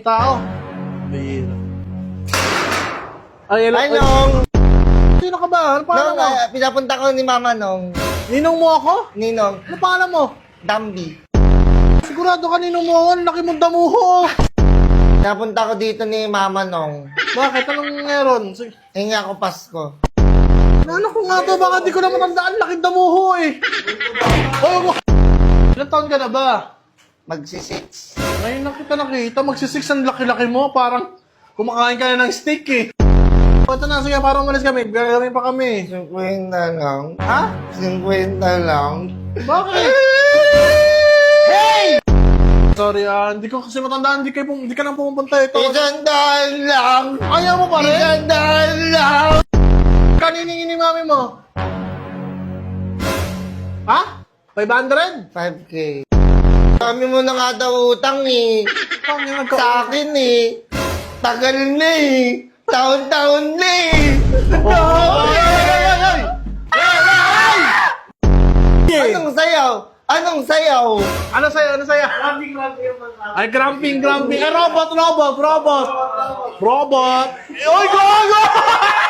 tao. Bihira. Ay, Ay, Nong! Sino ka ba? Ano pangalan mo? Pinapunta ko ni Mama Nong. Ninong mo ako? Ninong, Ano pangalan mo? Dambi. Sigurado ka ninong mo ako. Ang laki mong damuho. Pinapunta ko dito ni Mama Nong. Bakit? Anong meron? Sige. Hingi ako Pasko. Ano ko nga to? Baka di ko na matandaan. Laki damuho eh. Oh, ilang taon ka na ba? Magsi-6. Ngayon lang kita nakita. Magsisix ang laki-laki mo. Parang kumakain ka na ng steak eh. Ito na, sige, parang umalis kami. Gagawin pa kami. 50 lang. Ha? 50 lang. Bakit? Hey! Sorry, hindi ko kasi matandaan. Hindi ka nang pumupunta ito. 100 lang! Ayaw mo pa rin? 100 lang! Kaniningin ni mami mo? Ha? 500? 5K. Kami mo na nga daw utang eh. Sa akin eh. Tagal na eh. Taon-taon na eh. Anong sayaw? Anong sayaw? Ano sa'yo? Ano sa'yo? Ay, gramping. Ay, robot. Robot! Oy, go!